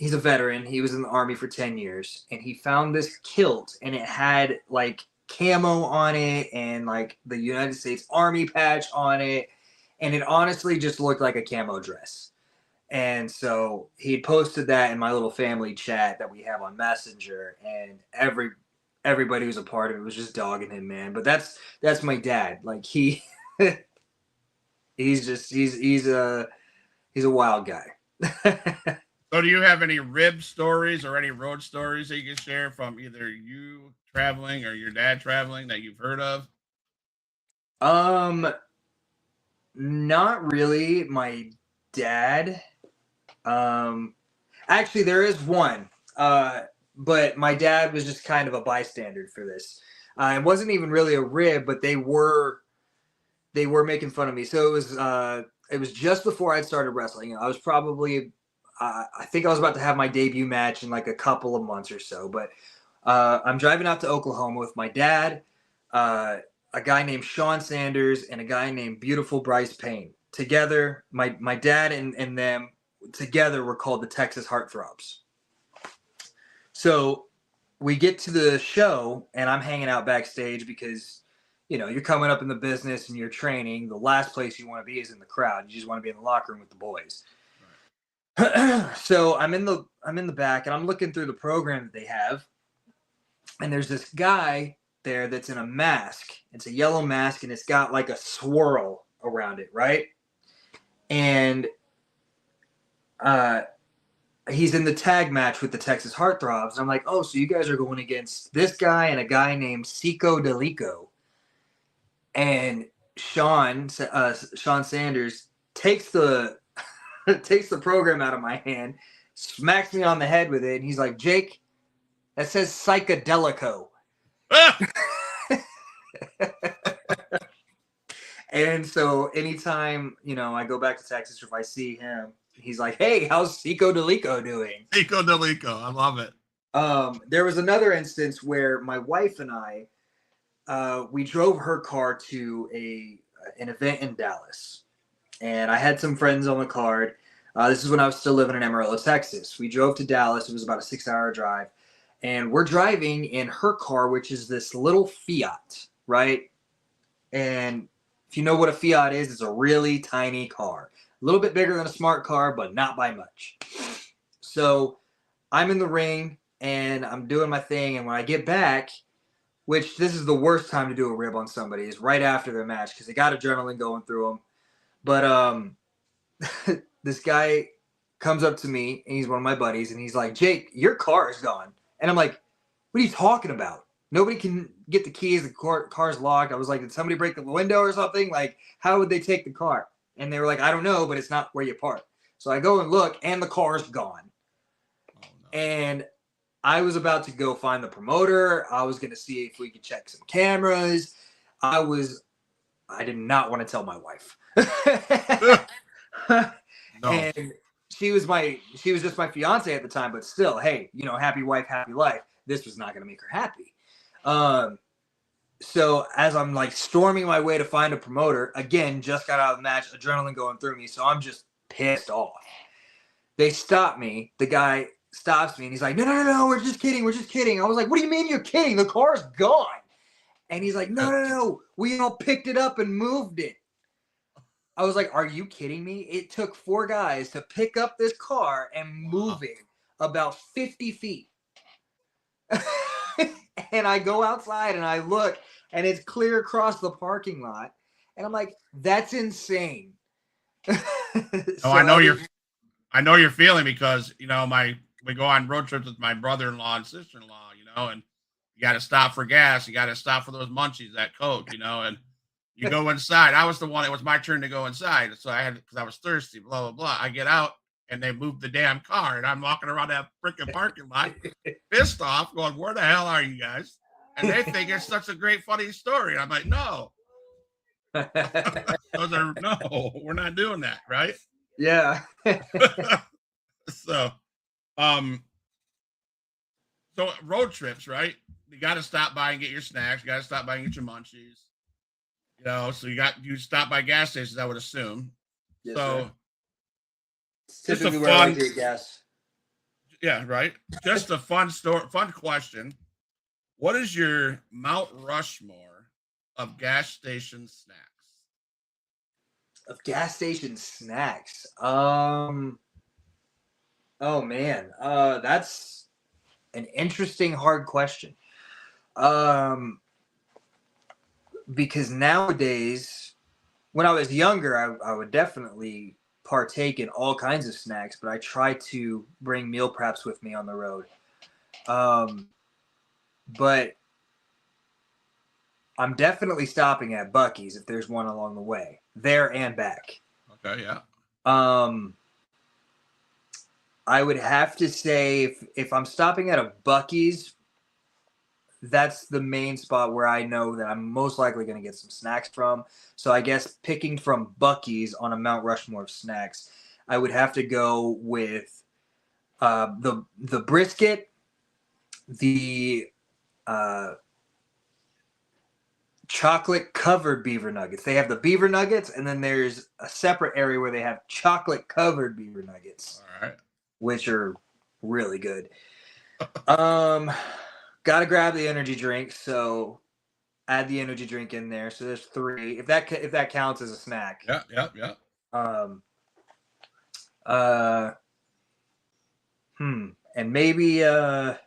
veteran. He was in the Army for 10 years, and he found this kilt, and it had like camo on it and like the United States Army patch on it, and it honestly just looked like a camo dress. And so he posted that in my little family chat that we have on Messenger, and everybody who's a part of it was just dogging him, man. But that's my dad. Like, he's a wild guy. So do you have any rib stories or any road stories that you can share from either you traveling or your dad traveling that you've heard of? Not really. My dad. Actually, there is one. But my dad was just kind of a bystander for this. It wasn't even really a rib, but they were making fun of me. So it was just before I'd started wrestling. I was probably, I think I was about to have my debut match in like a couple of months or so. But I'm driving out to Oklahoma with my dad, a guy named Sean Sanders, and a guy named Beautiful Bryce Payne. Together, my dad and them together were called the Texas Heartthrobs. So we get to the show, and I'm hanging out backstage because, you're coming up in the business and you're training. The last place you want to be is in the crowd. You just want to be in the locker room with the boys. So I'm in the back and I'm looking through the program that they have, and there's this guy there that's in a mask. It's a yellow mask and it's got like a swirl around it, right? And he's in the tag match with the Texas Heartthrobs. And I'm like, oh, so you guys are going against this guy and a guy named Seco Delico. And Sean Sanders takes the takes the program out of my hand, smacks me on the head with it, and he's like, Jake, that says psychedelico. And so anytime, I go back to Texas, or if I see him, he's like, hey, how's Seco Delico doing? Seco Delico. I love it. There was another instance where my wife and I, we drove her car to an event in Dallas. And I had some friends on the card. This is when I was still living in Amarillo, Texas. We drove to Dallas. It was about a 6-hour drive. And we're driving in her car, which is this little Fiat, right? And if you know what a Fiat is, it's a really tiny car. A little bit bigger than a smart car, but not by much. So I'm in the ring, and I'm doing my thing. And when I get back, which this is the worst time to do a rib on somebody, is right after their match because they got adrenaline going through them. But this guy comes up to me, and he's one of my buddies, and he's like, Jake, your car is gone. And I'm like, what are you talking about? Nobody can get the keys. The car's locked. I was like, did somebody break the window or something? Like, how would they take the car? And they were like, I don't know, but it's not where you park. So I go and look, and the car's gone. Oh, no. And I was about to go find the promoter. I was going to see if we could check some cameras. I did not want to tell my wife. No. And she was just my fiance at the time, but still, hey, happy wife, happy life. This was not going to make her happy. So as I'm like storming my way to find a promoter, again, just got out of the match, adrenaline going through me. So I'm just pissed off. They stop me. The guy stops me and he's like, no, we're just kidding. I was like, what do you mean you're kidding? The car's gone. And he's like, no, we all picked it up and moved it. I was like, are you kidding me? It took 4 guys to pick up this car and move it about 50 feet. And I go outside and I look and it's clear across the parking lot. And I'm like, that's insane. So I know you're feeling because, we go on road trips with my brother-in-law and sister-in-law, and you got to stop for gas. You got to stop for those munchies, that Coke, and you go inside. I was the one, it was my turn to go inside. So because I was thirsty, blah, blah, blah. I get out and they moved the damn car and I'm walking around that freaking parking lot, pissed off, going, where the hell are you guys? And they think it's such a great, funny story. And I'm like, no. No, we're not doing that, right? Yeah. So road trips, right? You got to stop by and get your snacks. You got to stop by and get your munchies. So you stop by gas stations, I would assume. Yes, so it's typically where I get gas. Yeah, right. Just a fun question. What is your Mount Rushmore of gas station snacks? Of gas station snacks? Oh man. That's an interesting, hard question. Because nowadays, when I was younger, I would definitely partake in all kinds of snacks, but I try to bring meal preps with me on the road. But I'm definitely stopping at Buc-ee's if there's one along the way, there and back. Okay, yeah. I would have to say if I'm stopping at a Buc-ee's, that's the main spot where I know that I'm most likely going to get some snacks from. So I guess picking from Buc-ee's on a Mount Rushmore of snacks, I would have to go with the brisket, the chocolate covered beaver nuggets. They have the beaver nuggets, and then there's a separate area where they have chocolate covered beaver nuggets, all right, which are really good. Got to grab the energy drink, so add the energy drink in there. So there's 3. If that counts as a snack. Yeah. And maybe the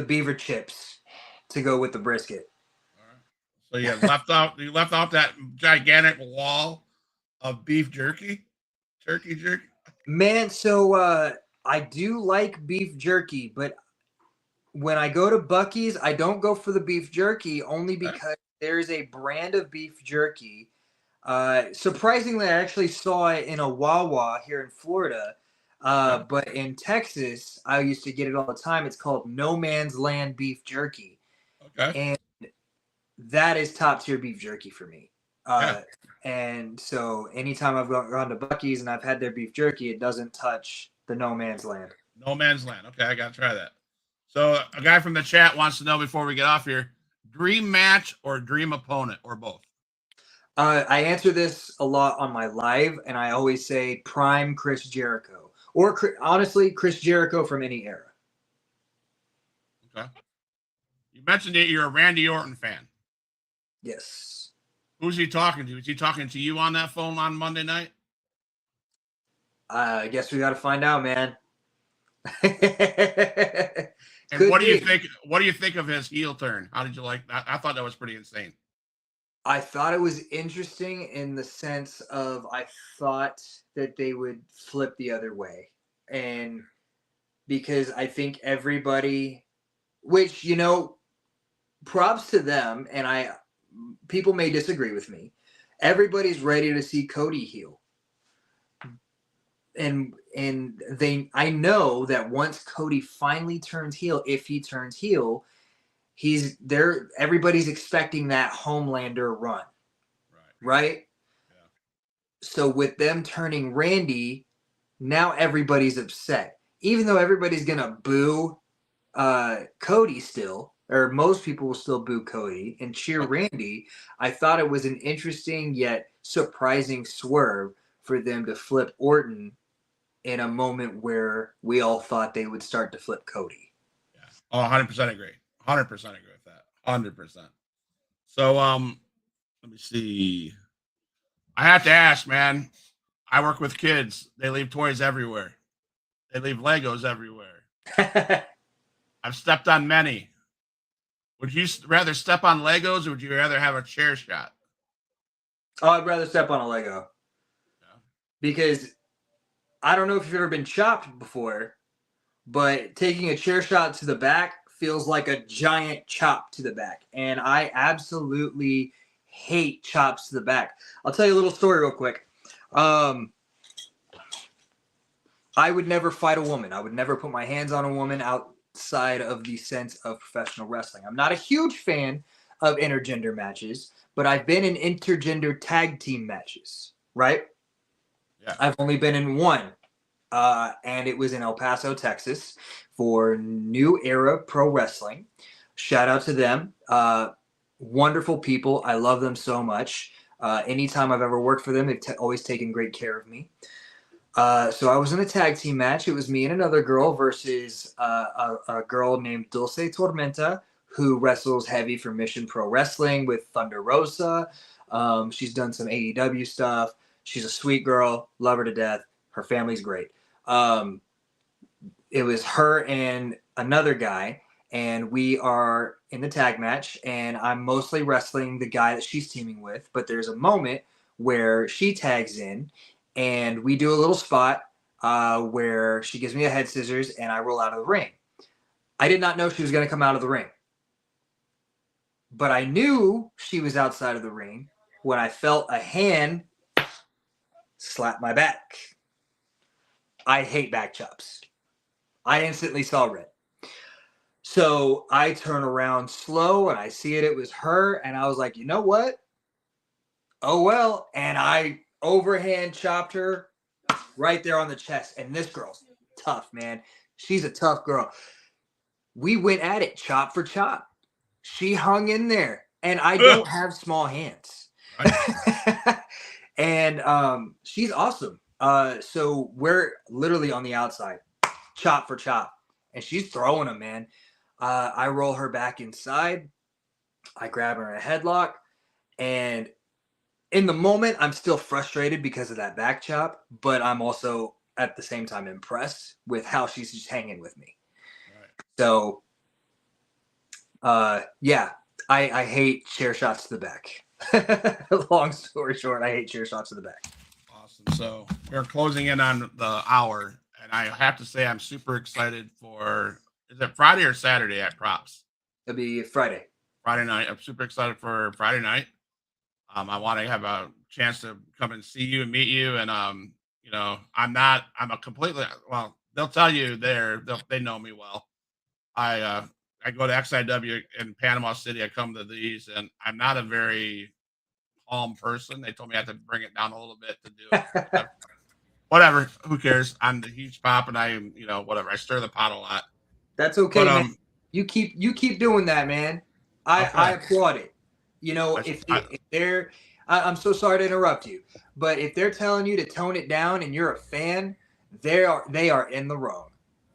beaver chips to go with the brisket. So you left out that gigantic wall of beef jerky, turkey jerky. Man, so I do like beef jerky, but when I go to Buc-ee's, I don't go for the beef jerky only Okay. because there's a brand of beef jerky. Surprisingly, I actually saw it in a Wawa here in Florida. Okay. But in Texas, I used to get it all the time. It's called No Man's Land beef jerky. Okay. And that is top tier beef jerky for me. Yeah. And so anytime I've gone to Buc-ee's and I've had their beef jerky, it doesn't touch the No Man's Land. No Man's Land. Okay, I gotta try that. So a guy from the chat wants to know before we get off here: dream match or dream opponent or both? I answer this a lot on my live, and I always say prime Chris Jericho, or honestly, Chris Jericho from any era. Okay. You mentioned that you're a Randy Orton fan. Yes. Who's he talking to? Is he talking to you on that phone on Monday night? I guess we got to find out, man. And what do you think? What do you think of his heel turn? How did you like that? I thought that was pretty insane. I thought it was interesting in the sense of I thought that they would flip the other way. And because I think everybody, which, props to them, and people may disagree with me. Everybody's ready to see Cody heel. And I know that once Cody finally turns heel, if he turns heel, he's there. Everybody's expecting that Homelander run, right? Yeah. So with them turning Randy, now everybody's upset. Even though everybody's gonna boo Cody still, or most people will still boo Cody and cheer Randy. I thought it was an interesting yet surprising swerve for them to flip Orton in a moment where we all thought they would start to flip Cody. Yeah. Oh, 100% agree. 100% agree with that. 100%. So, let me see. I have to ask, man. I work with kids. They leave toys everywhere. They leave Legos everywhere. I've stepped on many. Would you rather step on Legos or would you rather have a chair shot? Oh, I'd rather step on a Lego. Yeah. Because I don't know if you've ever been chopped before, but taking a chair shot to the back feels like a giant chop to the back. And I absolutely hate chops to the back. I'll tell you a little story real quick. I would never fight a woman. I would never put my hands on a woman outside of the sense of professional wrestling. I'm not a huge fan of intergender matches, but I've been in intergender tag team matches, right? Yeah. I've only been in one, and it was in El Paso, Texas, for New Era Pro Wrestling. Shout out to them. Wonderful people. I love them so much. Anytime I've ever worked for them, they've always taken great care of me. So I was in a tag team match. It was me and another girl versus a girl named Dulce Tormenta, who wrestles heavy for Mission Pro Wrestling with Thunder Rosa. She's done some AEW stuff. She's a sweet girl. Love her to death. Her family's great. It was her and another guy, and we are in the tag match, and I'm mostly wrestling the guy that she's teaming with, but there's a moment where she tags in, and we do a little spot where she gives me a head scissors, and I roll out of the ring. I did not know she was going to come out of the ring, but I knew she was outside of the ring when I felt a hand slap my back. I hate back chops. I instantly saw red. So I turn around slow and I see it was her, and I was like, you know what? Oh well. And I overhand chopped her right there on the chest. And this girl's tough, man. She's a tough girl. We went at it, chop for chop. She hung in there, and I don't have small hands. Right. And she's awesome. So we're literally on the outside, chop for chop, and she's throwing them, man. I roll her back inside. I grab her in a headlock, and in the moment, I'm still frustrated because of that back chop, but I'm also at the same time impressed with how she's just hanging with me. Right. So, yeah, I hate chair shots to the back. Long story short, I hate chair shots to the back. Awesome. So we're closing in on the hour, and I have to say I'm super excited for. Is it Friday or Saturday at Props? It'll be Friday. Friday night. I'm super excited for Friday night. I want to have a chance to come and see you and meet you. And you know, I'm a completely well. They'll tell you they know me well. I go to XIW in Panama City. I come to these, and I'm not a very calm person. They told me I had to bring it down a little bit to do it. Whatever. Who cares? I'm the huge pop, and I am, whatever. I stir the pot a lot. That's okay, But, man. You keep doing that, man. I applaud it. You know, if they're, I'm so sorry to interrupt you, but if they're telling you to tone it down and you're a fan, they are in the wrong.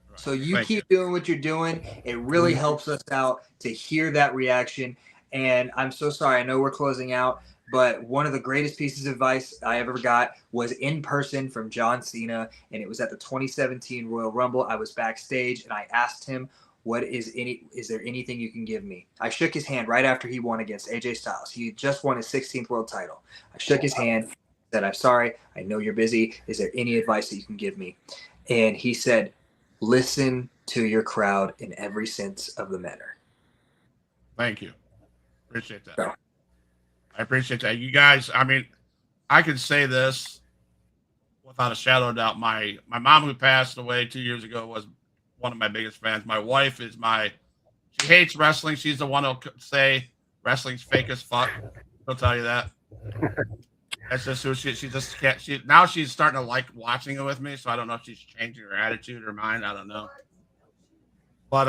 Right. So you keep doing what you're doing. It really helps us out to hear that reaction. And I'm so sorry. I know we're closing out, but one of the greatest pieces of advice I ever got was in person from John Cena, and it was at the 2017 Royal Rumble. I was backstage, and I asked him, is there anything you can give me? I shook his hand right after he won against AJ Styles. He just won his 16th world title. I shook his hand, said, I'm sorry, I know you're busy. Is there any advice that you can give me? And he said, listen to your crowd in every sense of the manner. Thank you. Appreciate that. So, I appreciate that. You guys, I mean, I can say this without a shadow of doubt. My mom, who passed away 2 years ago, was one of my biggest fans. My wife is she hates wrestling. She's the one who'll say wrestling's fake as fuck. She'll tell you that. That's just who she just can't. Now she's starting to like watching it with me. So I don't know if she's changing her attitude or mind. I don't know. But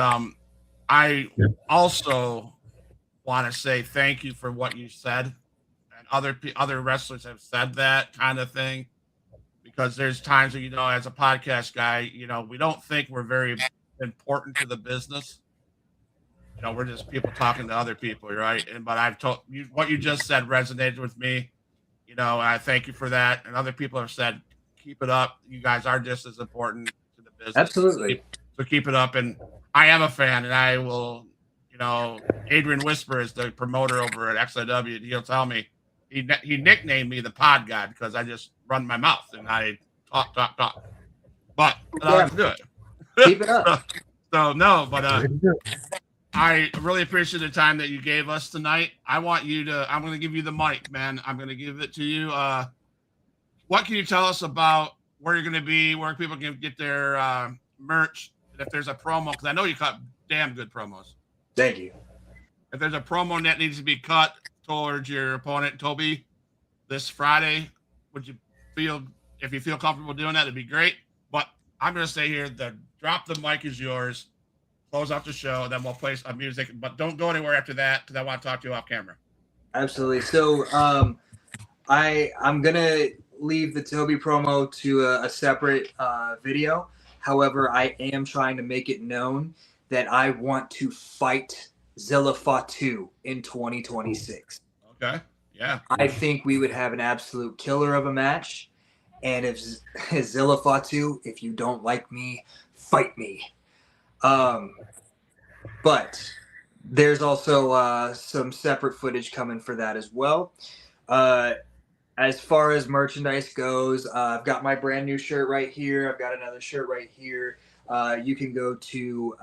I also want to say thank you for what you said, and other wrestlers have said that kind of thing. Because there's times where, as a podcast guy, we don't think we're very important to the business. We're just people talking to other people, right? But I've told you what you just said resonated with me. I thank you for that. And other people have said, keep it up. You guys are just as important to the business. Absolutely. So keep it up. And I am a fan, and I will, Adrian Whisper is the promoter over at XIW. He'll tell me, he nicknamed me the pod guy because I just run my mouth and I talk. But I like to do it. Keep it up. so no, but I really appreciate the time that you gave us tonight. I'm going to give you the mic, man. I'm going to give it to you. What can you tell us about where you're going to be, where people can get their merch, and if there's a promo? Because I know you cut damn good promos. Thank you. If there's a promo that needs to be cut towards your opponent, Toby, this Friday, if you feel comfortable doing that, it'd be great. But I'm going to say here, the drop the mic is yours. Close out the show, then we'll play some music. But don't go anywhere after that because I want to talk to you off camera. Absolutely. So I'm going to leave the Toby promo to a separate video. However, I am trying to make it known that I want to fight Zilla Fatu in 2026. Okay. Yeah. I think we would have an absolute killer of a match. And if Zilla Fatu, if you don't like me, fight me. But there's also some separate footage coming for that as well. As far as merchandise goes, I've got my brand new shirt right here. I've got another shirt right here. You can go to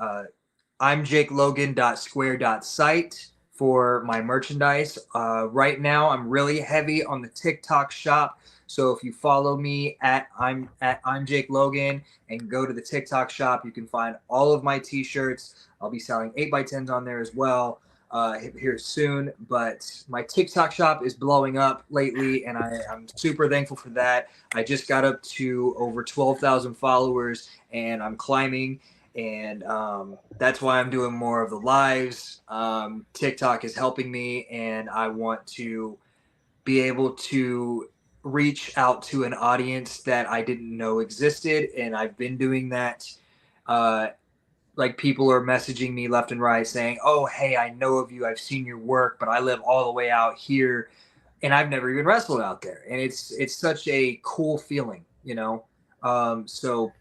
I'mJakeLogan.square.site for my merchandise. Right now, I'm really heavy on the TikTok shop. So if you follow me at I'm Jake Logan and go to the TikTok shop, you can find all of my t-shirts. I'll be selling 8x10s on there as well here soon. But my TikTok shop is blowing up lately, and I'm super thankful for that. I just got up to over 12,000 followers, and I'm climbing. And that's why I'm doing more of the lives. TikTok is helping me, and I want to be able to reach out to an audience that I didn't know existed. And I've been doing that. Like, people are messaging me left and right saying, oh, hey, I know of you. I've seen your work, but I live all the way out here and I've never even wrestled out there. And it's such a cool feeling, So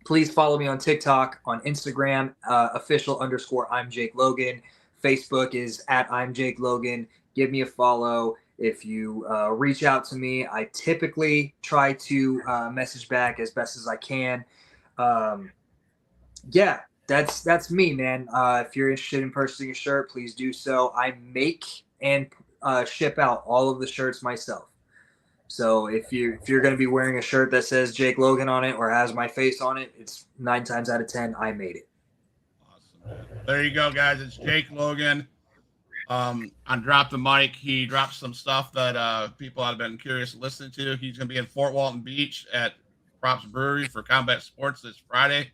please follow me on TikTok, on Instagram, official_, I'm Jake Logan. Facebook is at I'm Jake Logan. Give me a follow. If you reach out to me, I typically try to message back as best as I can. Yeah, that's me, man. If you're interested in purchasing a shirt, please do so. I make and ship out all of the shirts myself. So if you're going to be wearing a shirt that says Jake Logan on it or has my face on it, it's 9 times out of 10 I made it. Awesome, man. There you go, guys. It's Jake Logan. On Drop the Mic, he dropped some stuff that people have been curious to listen to. He's going to be in Fort Walton Beach at Props Brewery for Combat Sports this Friday.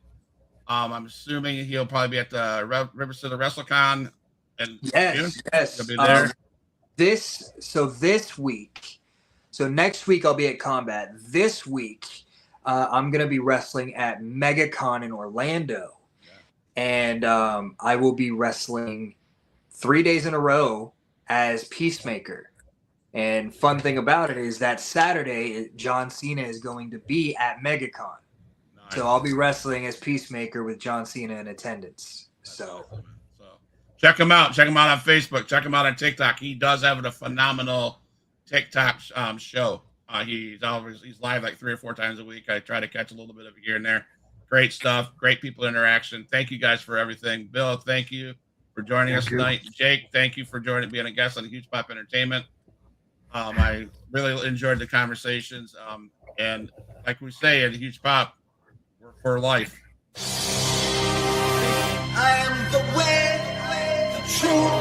I'm assuming he'll probably be at the River City WrestleCon in June. Yes. He'll be there. This week. So next week I'll be at Combat. This week I'm going to be wrestling at MegaCon in Orlando. Yeah. And I will be wrestling 3 days in a row as Peacemaker. And fun thing about it is that Saturday, John Cena is going to be at MegaCon. Nice. So I'll be wrestling as Peacemaker with John Cena in attendance. So check him out. Check him out on Facebook. Check him out on TikTok. He does have a phenomenal TikTok show. He's live like 3 or 4 times a week. I try to catch a little bit of it here and there. Great stuff. Great people interaction. Thank you guys for everything. Bill, thank you for joining us tonight. Jake, thank you for being a guest on Huge Pop Entertainment. I really enjoyed the conversations. And like we say at Huge Pop, we're for life. I am the way, the truth.